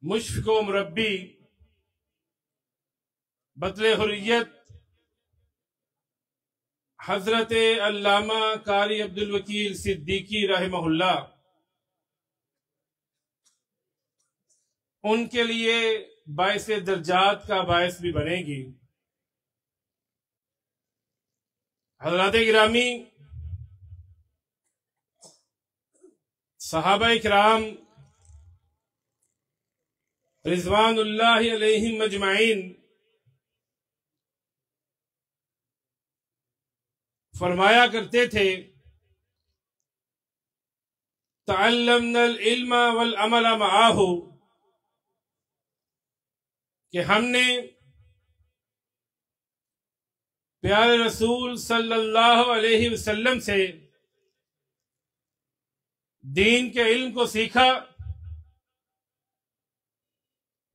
مشفق و مربی بطل حریت حضرت علامہ قاری عبدالوکیل صدیقی رحمہ اللہ ان کے لیے باعث درجات کا باعث بھی بنے گی۔ حضرات گرامی، صحابہ کرام رضوان اللہ علیہم اجمعین فرمایا کرتے تھے، تعلمنا العلم والعمل معاہ، کہ ہم نے پیارے رسول صلی اللہ علیہ وسلم سے دین کے علم کو سیکھا،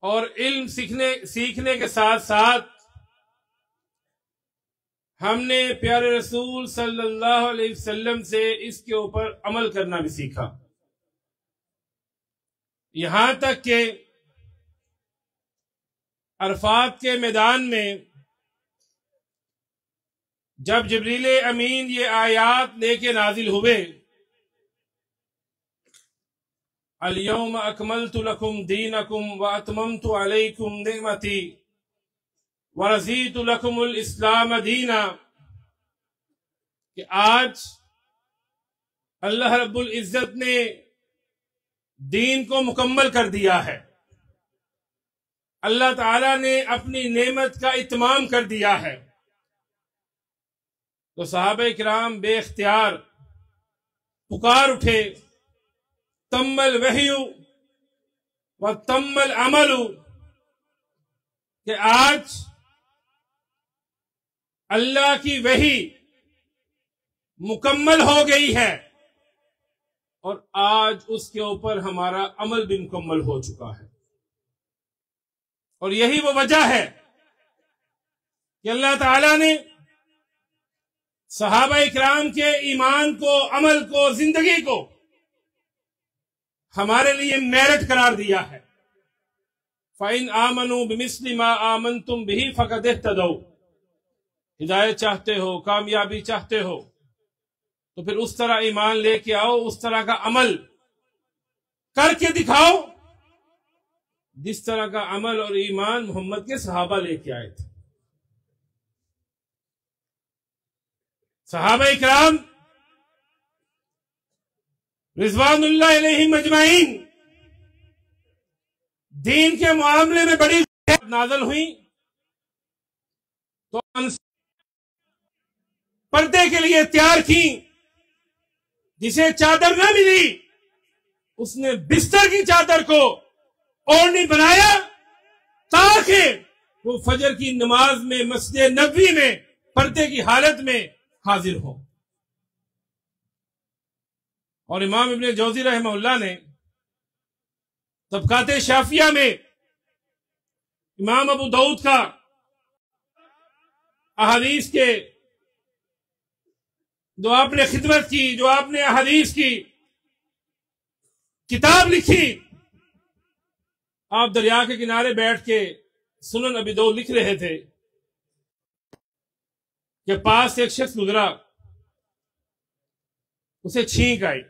اور علم سیکھنے کے ساتھ ساتھ ہم نے پیارے رسول صلی اللہ علیہ وسلم سے اس کے اوپر عمل کرنا بھی سیکھا، یہاں تک کہ عرفات کے میدان میں جب جبریل امین یہ آیات لے کے نازل ہوئے، الیوم اکملت لکم دینکم واتممت علیکم نعمتی ورضیت لکم الاسلام دینا، کہ آج اللہ رب العزت نے دین کو مکمل کر دیا ہے، اللہ تعالیٰ نے اپنی نعمت کا اتمام کر دیا ہے۔ تو صحابہ کرام بے اختیار پکار اٹھے، تم الوحی و تم العمل، کہ آج اللہ کی وحی مکمل ہو گئی ہے اور آج اس کے اوپر ہمارا عمل بھی مکمل ہو چکا ہے۔ اور یہی وہ وجہ ہے کہ اللہ تعالیٰ نے صحابہ اکرام کے ایمان کو، عمل کو، زندگی کو ہمارے لیے میرٹ قرار دیا ہے۔ فَإِنْ آمَنُوا بِمِثْلِ مَا آمَنْتُمْ بِهِ فَقَدِ اهْتَدَوْا، ہدایت چاہتے ہو، کامیابی چاہتے ہو تو پھر اس طرح ایمان لے کے آؤ، اس طرح کا عمل کر کے دکھاؤ جس طرح کا عمل اور ایمان محمد کے صحابہ لے کے آئے تھے۔ صحابہ اکرام رضوان اللہ علیہم اجمعین دین کے معاملے میں بڑی نازل ہوئی تو پردے کے لیے تیار کی، جسے چادر نہ ملی اس نے بستر کی چادر کو اوڑھنی بنایا تاکہ وہ فجر کی نماز میں مسجد نبوی میں پردے کی حالت میں حاضر ہو۔ اور امام ابن جوزی رحمہ اللہ نے طبقات شافیہ میں امام ابو داؤد کا احادیث کے جو آپ نے خدمت کی، جو آپ نے احادیث کی کتاب لکھی، آپ دریا کے کنارے بیٹھ کے سنن ابی داؤد لکھ رہے تھے کہ پاس ایک شخص گزرا، اسے چھینک آئی۔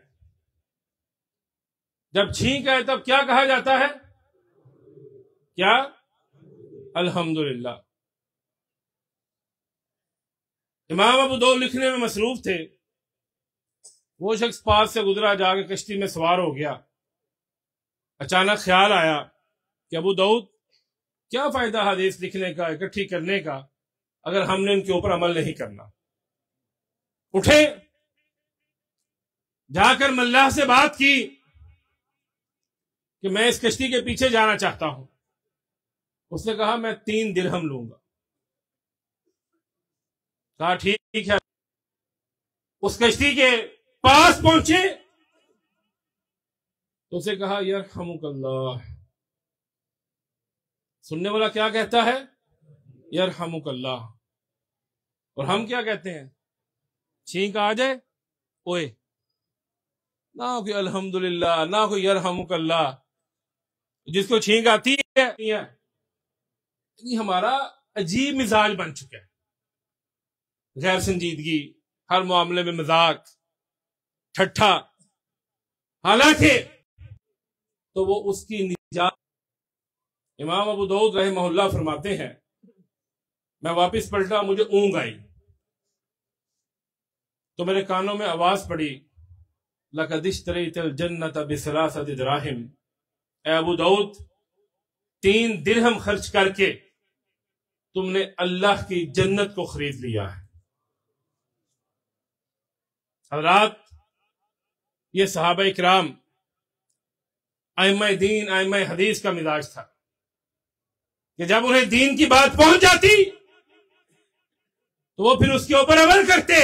جب چھینک آئے تب کیا کہا جاتا ہے؟ کیا؟ الحمدللہ۔ امام ابو داؤد لکھنے میں مصروف تھے، وہ شخص پاس سے گزرا، جا کے کشتی میں سوار ہو گیا۔ اچانک خیال آیا کہ ابو داؤد کیا فائدہ حدیث لکھنے کا، اکٹھی کرنے کا، اگر ہم نے ان کے اوپر عمل نہیں کرنا۔ اٹھے، جا کر ملاح سے بات کی کہ میں اس کشتی کے پیچھے جانا چاہتا ہوں۔ اس نے کہا میں 3 درہم لوں گا۔ کہا ٹھیک ہے۔ اس کشتی کے پاس پہنچے تو اسے کہا یرحمک اللہ۔ سننے والا کیا کہتا ہے؟ یرحمک اللہ۔ اور ہم کیا کہتے ہیں؟ چھینک آ جائے اوئے، نہ کوئی الحمدللہ، نہ کوئی یرحمک اللہ، جس کو چھینک آتی ہے یعنی ہمارا عجیب مزاج بن چکا ہے، غیر سنجیدگی، ہر معاملے میں مذاق، ٹھٹھا، حالانکہ تو وہ اس کی نجات۔ امام ابو داؤد رحمہ اللہ فرماتے ہیں، میں واپس پلٹا، مجھے اونگ آئی تو میرے کانوں میں آواز پڑی، لَقَدِ اشْتَرَيْتَ الْجَنَّةَ بِثَلَاثَةِ دِرَاهِمْ، اے ابو داؤد 3 درہم خرچ کر کے تم نے اللہ کی جنت کو خرید لیا ہے۔ حضرات، یہ صحابہ اکرام ائمہ دین، ائمہ حدیث کا مزاج تھا کہ جب انہیں دین کی بات پہنچ جاتی تو وہ پھر اس کے اوپر عمل کرتے،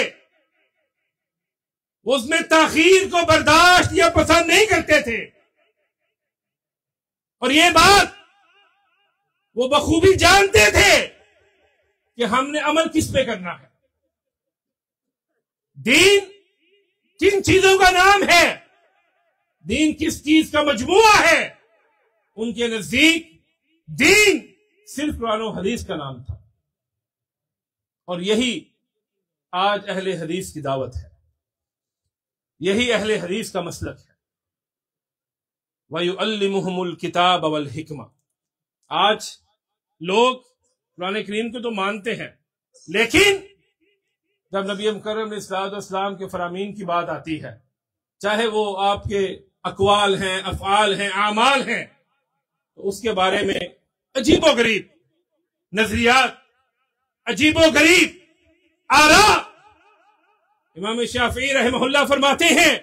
اس میں تاخیر کو برداشت یا پسند نہیں کرتے تھے، اور یہ بات وہ بخوبی جانتے تھے کہ ہم نے عمل کس پہ کرنا ہے۔ دین کن چیزوں کا نام ہے، دین کس چیز کا مجموعہ ہے، ان کے نزدیک دین صرف قرآن و حدیث کا نام تھا، اور یہی آج اہل حدیث کی دعوت ہے، یہی اہل حدیث کا مسلک ہے۔ وَيُعَلِّمُهُمُ الْكِتَابَ وَالْحِكْمَةَ۔ آج لوگ قرآن کریم کو تو مانتے ہیں، لیکن جب نبی مکرم علیہ الصلوۃ والسلام کے فرامین کی بات آتی ہے، چاہے وہ آپ کے اقوال ہیں، افعال ہیں، اعمال ہیں، تو اس کے بارے میں عجیب و غریب نظریات، عجیب و غریب آراء۔ امام شافعی رحمہ اللہ فرماتے ہیں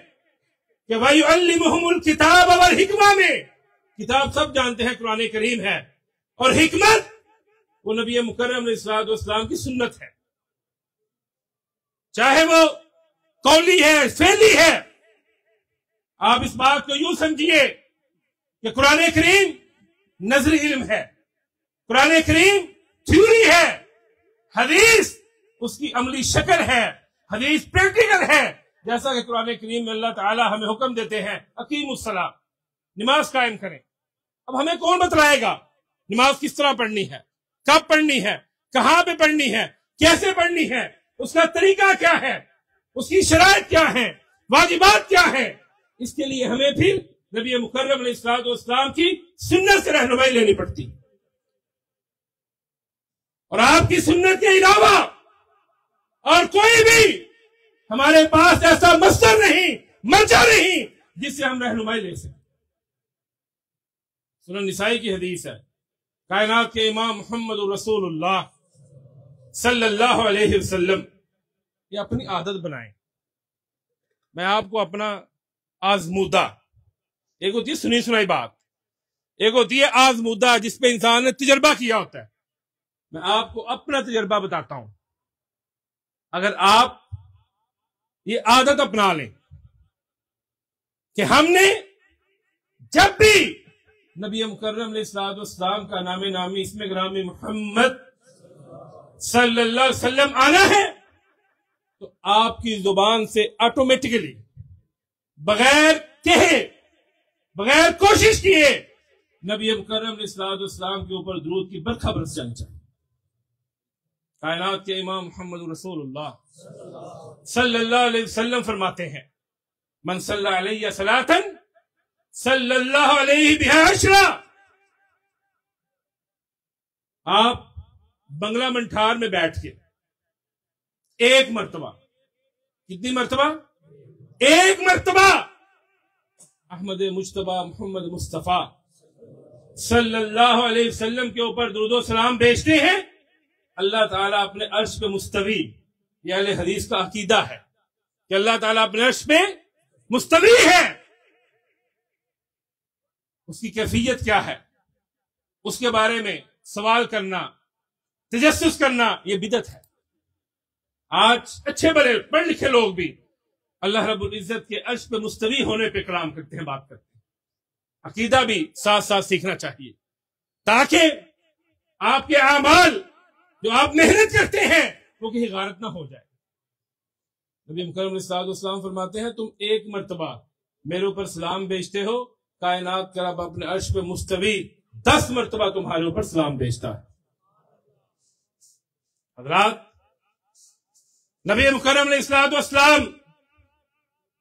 کہ وَيُعَلِّمُهُمُ الْكِتَابَ وَالْحِكْمَةَ میں کتاب سب جانتے ہیں قرآن کریم ہے، اور حکمت وہ نبی مکرم علیہ الصلوۃ والسلام کی سنت ہے، چاہے وہ قولی ہے، فعلی ہے۔ آپ اس بات کو یوں سمجھیے کہ قرآن کریم نظری علم ہے، قرآن کریم تھیوری ہے، حدیث اس کی عملی شکل ہے، حدیث پریکٹیکل ہے، جیسا کہ قرآن کریم میں اللہ تعالی ہمیں حکم دیتے ہیں اقیموا الصلاۃ، نماز قائم کریں۔ اب ہمیں کون بتلائے گا نماز کس طرح پڑھنی ہے، کب پڑھنی ہے، کہاں پہ پڑھنی ہے، کیسے پڑھنی ہے، اس کا طریقہ کیا ہے، اس کی شرائط کیا ہے، واجبات کیا ہے؟ اس کے لیے ہمیں پھر نبی مکرم علیہ الصلوۃ والسلام کی سنت سے رہنمائی لینی پڑتی، اور آپ کی سنت کے علاوہ اور کوئی بھی ہمارے پاس ایسا مصدر نہیں، مرجع نہیں جس سے ہم رہنمائی لے سکیں۔ سنن نسائی کی حدیث ہے، کائنات کے امام محمد رسول اللہ صلی اللہ علیہ وسلم یہ اپنی عادت بنائیں۔ میں آپ کو اپنا آزمودہ، ایک ہوتی ہے سنی سنائی بات، ایک ہوتی ہے آزمودہ جس پہ انسان نے تجربہ کیا ہوتا ہے، میں آپ کو اپنا تجربہ بتاتا ہوں۔ اگر آپ یہ عادت اپنا لیں کہ ہم نے جب بھی نبی مکرم علیہ الصلوۃ والسلام کا نام نامی اسم گرامی محمد صلی اللہ علیہ وسلم آنا ہے، تو آپ کی زبان سے آٹومیٹکلی بغیر کہے، بغیر کوشش کیے نبی مکرم علیہ الصلوۃ والسلام کے اوپر درود کی برکھا برس جانی چاہیے۔ کائنات کے امام محمد رسول اللہ صلی اللہ علیہ وسلم فرماتے ہیں، من صلی علیہ صلاۃ صلی اللہ علیہ بہا عشرا۔ آپ بنگلہ منٹھار میں بیٹھ کے ایک مرتبہ، کتنی مرتبہ؟ ایک مرتبہ احمد مجتبیٰ محمد مصطفیٰ صلی اللہ علیہ وسلم کے اوپر درود و سلام بھیجتے ہیں، اللہ تعالیٰ اپنے عرش پہ مستوی، یہ اہل حدیث کا عقیدہ ہے کہ اللہ تعالیٰ اپنے عرش پہ مستوی ہے۔ اس کی کیفیت کیا ہے، اس کے بارے میں سوال کرنا، تجسس کرنا، یہ بدعت ہے۔ آج اچھے بڑے پڑھ لکھے لوگ بھی اللہ رب العزت کے عرش پہ مستوی ہونے پہ کلام کرتے ہیں، بات کرتے ہیں۔ عقیدہ بھی ساتھ ساتھ سیکھنا چاہیے تاکہ آپ کے اعمال جو آپ محنت کرتے ہیں وہ کہیں غارت نہ ہو جائے۔ نبی مکرم علیہ الصلوۃ والسلام فرماتے ہیں، تم ایک مرتبہ میرے اوپر سلام بھیجتے ہو کائنات کا رب اپنے عرش پہ مستوی 10 مرتبہ تمہارے اوپر سلام بھیجتا ہے۔ حضرات، نبی مکرم علیہ السلام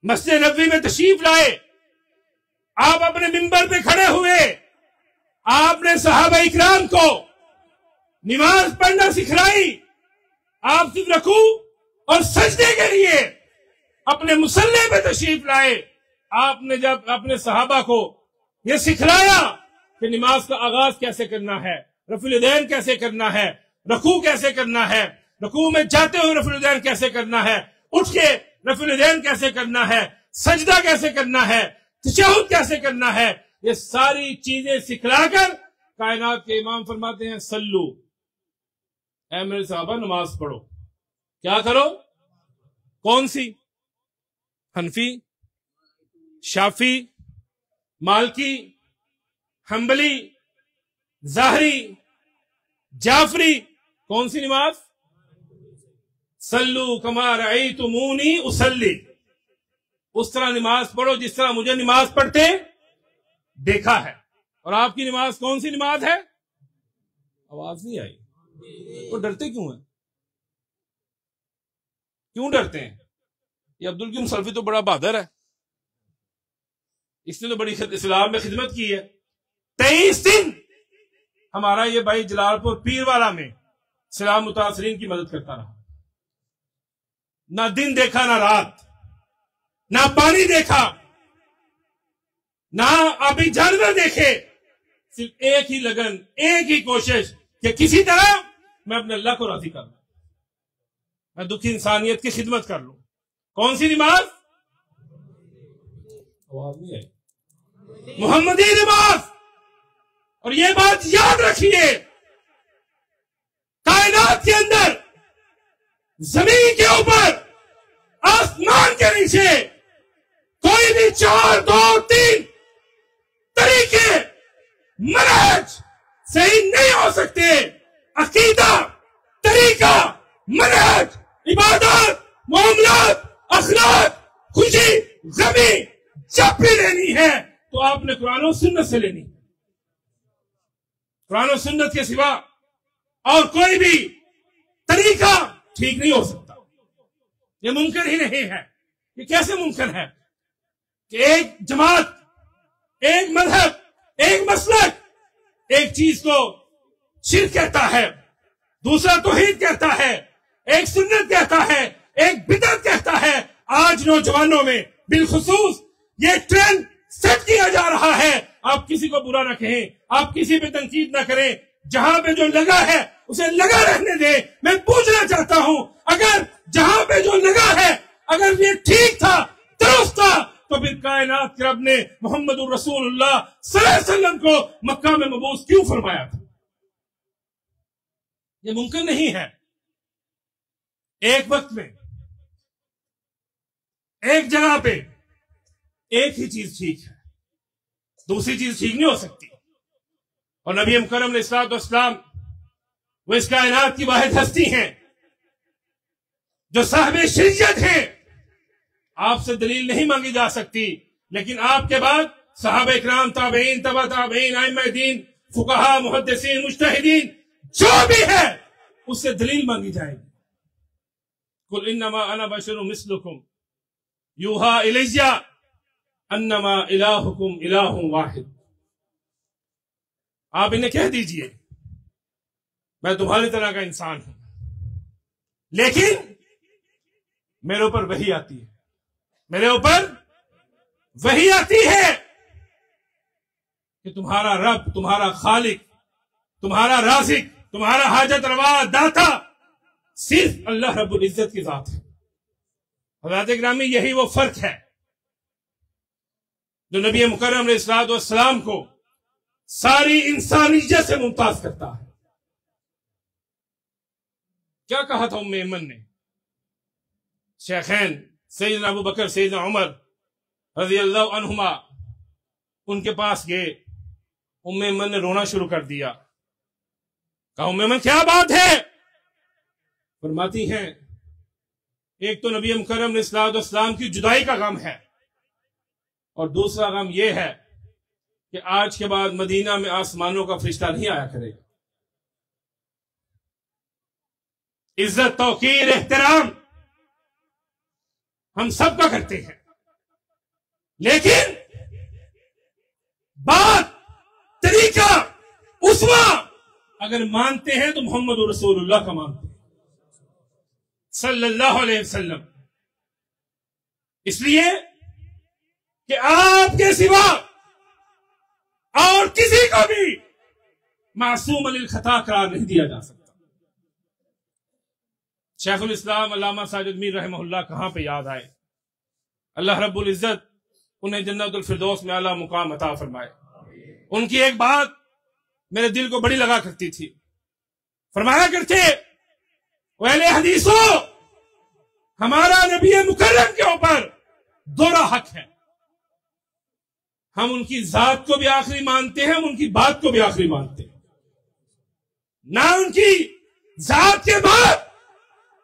مسجد نبوی میں تشریف لائے، آپ اپنے منبر پہ کھڑے ہوئے، آپ نے صحابہ اکرام کو نماز پڑھنا سکھلائی۔ آپ صرف رکوع اور سجدے کے لیے اپنے مصلی پہ تشریف لائے۔ آپ نے جب اپنے صحابہ کو یہ سکھلایا کہ نماز کا آغاز کیسے کرنا ہے، رفع الیدین کیسے کرنا ہے، رکوع کیسے کرنا ہے، رکوع میں جاتے ہوئے رفع الیدین کیسے کرنا ہے، اٹھ کے رفع الیدین کیسے کرنا ہے، سجدہ کیسے کرنا ہے، تشہد کیسے کرنا ہے، یہ ساری چیزیں سکھلا کر کائنات کے امام فرماتے ہیں سلو، اے میرے صحابہ نماز پڑھو۔ کیا کرو؟ کون سی؟ حنفی، شافی، مالکی، حنبلی، ظاہری، جعفری، کون سی نماز؟ سلو کما رأیتمونی اصلی، اس طرح نماز پڑھو جس طرح مجھے نماز پڑھتے دیکھا ہے۔ اور آپ کی نماز کون سی نماز ہے؟ آواز نہیں آئی، وہ ڈرتے کیوں ہیں؟ کیوں ڈرتے ہیں؟ یہ عبدالقیوم سلفی تو بڑا بہادر ہے، اس نے تو بڑی اسلام میں خدمت کی ہے۔ 23 دن ہمارا یہ بھائی جلال پور پیر والا میں اسلام متاثرین کی مدد کرتا رہا، نہ دن دیکھا نہ رات، نہ پانی دیکھا نہ ابھی جانور دیکھے، صرف ایک ہی لگن، ایک ہی کوشش کہ کسی طرح میں اپنے اللہ کو راضی کر لوں، میں دکھی انسانیت کی خدمت کر لوں۔ کون سی نماز؟ آواز نہیں آئی، محمدی نماز۔ اور یہ بات یاد رکھیے، کائنات کے اندر، زمین کے اوپر، آسمان کے نیچے کوئی بھی 4 2 3 طریقے منہج صحیح نہیں ہو سکتے۔ عقیدہ، طریقہ، منہج، عبادات، معاملات، اخلاق، خوشی، غمی جب بھی لینی ہے تو آپ نے قرآن و سنت سے لینی۔ قرآن و سنت کے سوا اور کوئی بھی طریقہ ٹھیک نہیں ہو سکتا، یہ ممکن ہی نہیں ہے۔ یہ کیسے ممکن ہے کہ ایک جماعت، ایک مذہب، ایک مسلک ایک چیز کو شرک کہتا ہے، دوسرا توحید کہتا ہے، ایک سنت کہتا ہے، ایک بدعت کہتا ہے۔ آج نوجوانوں میں بالخصوص یہ ٹرینڈ سیٹ کیا جا رہا ہے۔ آپ کسی کو برا نہ کہیں، آپ کسی پہ تنقید نہ کریں، جہاں پہ جو لگا ہے اسے لگا رہنے دیں۔ میں پوچھنا چاہتا ہوں، اگر جہاں پہ جو لگا ہے اگر یہ ٹھیک تھا، درست تھا، تو پھر کائنات کے رب نے محمد الرسول اللہ صلی اللہ علیہ وسلم کو مکہ میں مبعوث کیوں فرمایا تھا؟ یہ ممکن نہیں ہے۔ ایک وقت میں، ایک جگہ پہ ایک ہی چیز ٹھیک ہے، دوسری چیز ٹھیک نہیں ہو سکتی۔ اور نبی مکرم علیہ الصلوۃ والسلام وہ اس کائنات کی واحد ہستی ہیں جو صاحب شریعت ہیں۔ آپ سے دلیل نہیں مانگی جا سکتی، لیکن آپ کے بعد صحابہ اکرام، تابعین، تبع تابعین، ائمہ دین، فقہاء، محدثین، مجتہدین جو بھی ہے اس سے دلیل مانگی جائے گی۔ قل انما انا بشر مثلکم یوحا الی انما الہکم الہ واحد۔ آپ انہیں کہہ دیجئے میں تمہاری طرح کا انسان ہوں، لیکن میرے اوپر وحی آتی ہے، میرے اوپر وحی آتی ہے کہ تمہارا رب، تمہارا خالق، تمہارا رازق، تمہارا حاجت روا داتا صرف اللہ رب العزت کی ذات ہے۔ حضرات گرامی، یہی وہ فرق ہے جو نبی مکرم علیہ الصلوۃ والسلام کو ساری انسانیت سے ممتاز کرتا ہے۔ کیا کہا تھا ام ایمن نے؟ شیخین سیدنا ابو بکر، سیدنا عمر رضی اللہ عنہما ان کے پاس گئے، ام ایمن نے رونا شروع کر دیا۔ کہا ام ایمن کیا بات ہے؟ فرماتی ہیں ایک تو نبی مکرم علیہ الصلوۃ والسلام کی جدائی کا غم ہے، اور دوسرا غم یہ ہے کہ آج کے بعد مدینہ میں آسمانوں کا فرشتہ نہیں آیا کرے گا. عزت، توقیر، احترام ہم سب کا کرتے ہیں، لیکن بات، طریقہ، اسوہ اگر مانتے ہیں تو محمد رسول اللہ کا مانتے ہیں صلی اللہ علیہ وسلم. اس لیے کہ آپ کے سوا اور کسی کو بھی معصوم للخطا قرار نہیں دیا جا سکتا. شیخ الاسلام علامہ ساجد میر رحمہ اللہ کہاں پہ یاد آئے. اللہ رب العزت انہیں جنت الفردوس میں اعلیٰ مقام عطا فرمائے. ان کی ایک بات میرے دل کو بڑی لگا کرتی تھی. فرمایا کرتے، اہل حدیثوں، ہمارا نبی مکرم کے اوپر دوہرا حق ہے. ہم ان کی ذات کو بھی آخری مانتے ہیں، ہم ان کی بات کو بھی آخری مانتے ہیں. نہ ان کی ذات کے بعد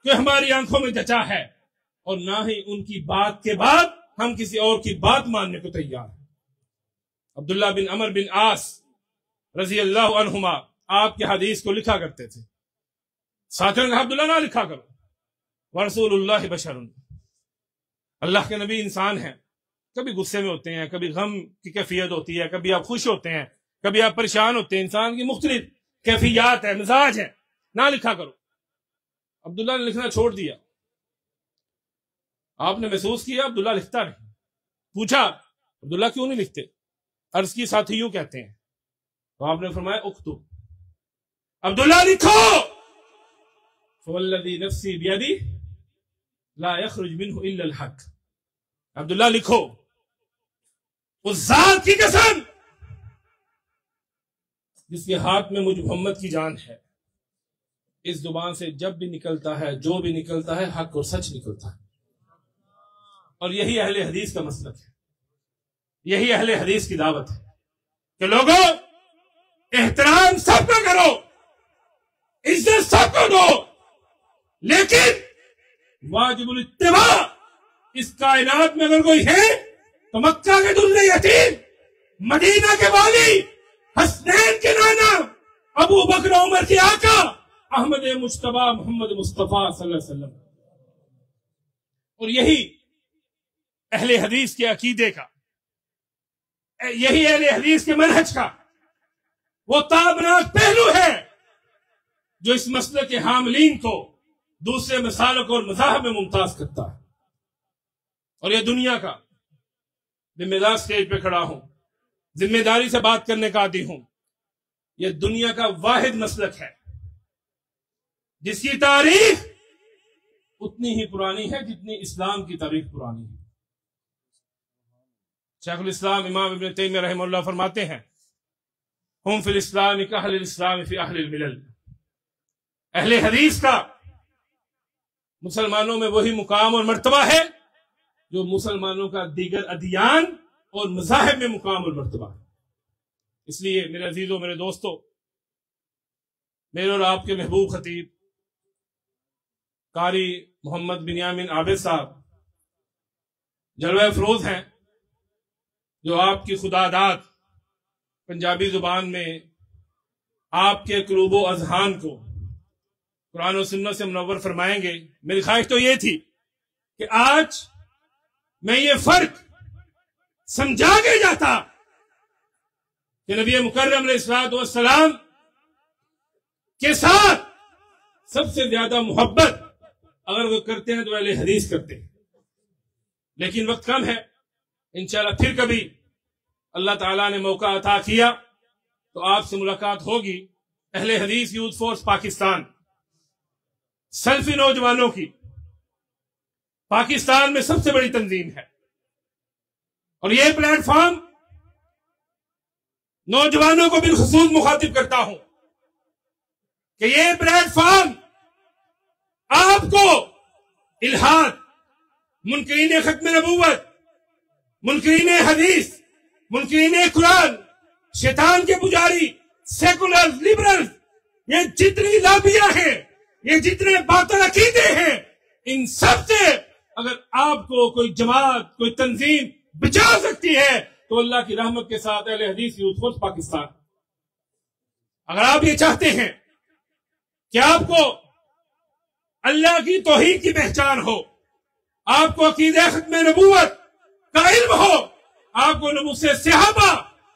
کہ ہماری آنکھوں میں جچا ہے، اور نہ ہی ان کی بات کے بعد ہم کسی اور کی بات ماننے کو تیار ہیں. عبداللہ بن عمر بن عاص رضی اللہ عنہما آپ کے حدیث کو لکھا کرتے تھے. ساتھیوں نے کہا عبداللہ نہ لکھا کرو، ورسول اللہ بشر، اللہ کے نبی انسان ہیں، کبھی غصے میں ہوتے ہیں، کبھی غم کی کیفیت ہوتی ہے، کبھی آپ خوش ہوتے ہیں، کبھی آپ پریشان ہوتے ہیں. انسان کی مختلف کیفیات ہے، مزاج ہے، نہ لکھا کرو. عبداللہ نے لکھنا چھوڑ دیا. آپ نے محسوس کیا عبداللہ لکھتا نہیں. پوچھا عبداللہ کیوں نہیں لکھتے؟ عرض کی ساتھی یوں کہتے ہیں. تو آپ نے فرمایا اکتب، عبداللہ لکھو. فوالذی نفسی بیدی لا یخرج منہ الا الحق. عبداللہ لکھو، اس ذات کی قسم جس کے ہاتھ میں مجھ محمد کی جان ہے، اس زبان سے جب بھی نکلتا ہے، جو بھی نکلتا ہے، حق اور سچ نکلتا ہے. اور یہی اہل حدیث کا مسلک ہے، یہی اہل حدیث کی دعوت ہے کہ لوگوں، احترام سب کا کرو، عزت سب کو دو، لیکن واجب الاتباع اس کائنات میں اگر کوئی ہے تو مکہ کے دلہے یتیم، مدینہ کے والی، حسنین کے نانا، ابو بکر عمر کے آقا، احمد مجتبی محمد مصطفیٰ صلی اللہ علیہ وسلم. اور یہی اہل حدیث کے عقیدے کا، یہی اہل حدیث کے منہج کا وہ تابناک پہلو ہے جو اس مسئلے کے حاملین کو دوسرے مسالک اور مذاہب میں ممتاز کرتا ہے. اور یہ دنیا کا ذمہ دار اسٹیج پہ کھڑا ہوں، ذمہ داری سے بات کرنے کا عادی ہوں، یہ دنیا کا واحد مسلک ہے جس کی تاریخ اتنی ہی پرانی ہے جتنی اسلام کی تاریخ پرانی ہے. شیخ الاسلام امام ابن تیمیہ رحمہ اللہ فرماتے ہیں، ہم فی الاسلام کاہل الاسلام فی اہل الملل. اہل حدیث کا مسلمانوں میں وہی مقام اور مرتبہ ہے جو مسلمانوں کا دیگر ادیان اور مذاہب میں مقام اور مرتبہ ہے. اس لیے میرے عزیزوں، میرے دوستوں، میرے اور آپ کے محبوب خطیب قاری محمد بنیامین عابد صاحب جلوہ افروز ہیں، جو آپ کی خدا داد پنجابی زبان میں آپ کے قلوب و اذہان کو قرآن و سنت سے منور فرمائیں گے. میری خواہش تو یہ تھی کہ آج میں یہ فرق سمجھا کے جاتا کہ نبی مکرم علیہ الصلوۃ والسلام کے ساتھ سب سے زیادہ محبت اگر وہ کرتے ہیں تو اہل حدیث کرتے ہیں. لیکن وقت کم ہے، انشاءاللہ پھر کبھی اللہ تعالیٰ نے موقع عطا کیا تو آپ سے ملاقات ہوگی. اہل حدیث یوتھ فورس پاکستان سلفی نوجوانوں کی پاکستان میں سب سے بڑی تنظیم ہے، اور یہ پلیٹ فارم نوجوانوں کو بالخصوص مخاطب کرتا ہوں کہ یہ پلیٹ فارم آپ کو الحاد، منکرین ختم نبوت، منکرین حدیث، منکرین قرآن، شیطان کے پجاری، سیکولر، لبرل، یہ جتنی لابیاں ہیں، یہ جتنے باطل عقیدے ہیں، ان سب سے اگر آپ کو کوئی جماعت، کوئی تنظیم بچا سکتی ہے تو اللہ کی رحمت کے ساتھ اہل حدیث یوتھ فورس پاکستان. اگر آپ یہ چاہتے ہیں کہ آپ کو اللہ کی توحید کی پہچان ہو، آپ کو عقیدہ ختم نبوت کا علم ہو، آپ کو نبوت صحابہ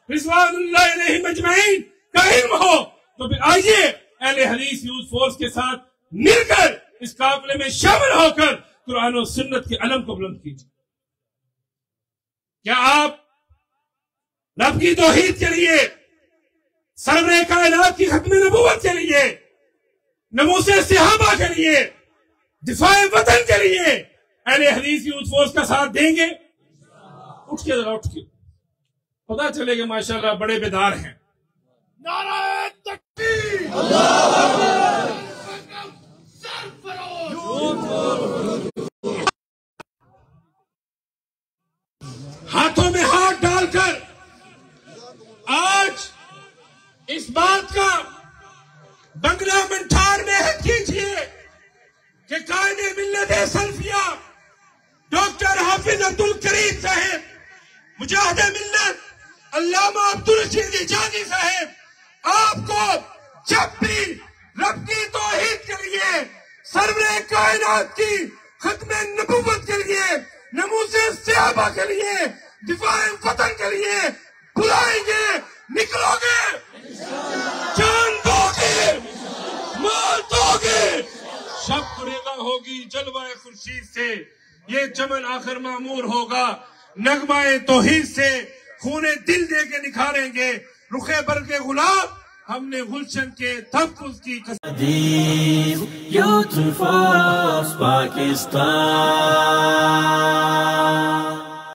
رضوان اللہ علیہم اجمعین کا علم ہو، تو پھر آئیے اہل حدیث یوتھ فورس کے ساتھ مل کر اس قافلے میں شامل ہو کر قرآن و سنت کے علم کو بلند کیجیے. کیا آپ رب کی توحید کے لیے، سرور کائنات کی ختم نبوت کے لیے، نموس صحابہ کے لیے، دفاع وطن کے لیے اہل حدیث یوتھ فورس کا ساتھ دیں گے؟ اٹھ کے ذرا اٹھ کے پتا چلے کہ ماشاءاللہ بڑے بیدار ہیں. نعرہ تکبیر، ہاتھوں میں ہاتھ ڈال کر آج اس بات کا بنگلہ منٹھار میں عہد کیجیے کہ قائد ملت سلفیہ ڈاکٹر حافظ عبدالکریم صاحب، مجاہد ملت علامہ عبدالرشید حجازی صاحب، آپ کو جب بھی رب کی توحید کے لیے، سرور کائنات کی ختم نبوت کے لیے، نموز صحابہ کے لیے، دفاع وطن کے لیے بلائیں گے، نکلو گے، جان دو گے، مال دو گے، شب ریزہ ہوگی جلوہ خورشید سے، یہ چمن آخر معمور ہوگا نغمہ توحید سے، خون دل دے کے نکھاریں گے رخ برق غلاب، ہم نے گلشن کے تحفظ کی قسم. Youth force Pakistan.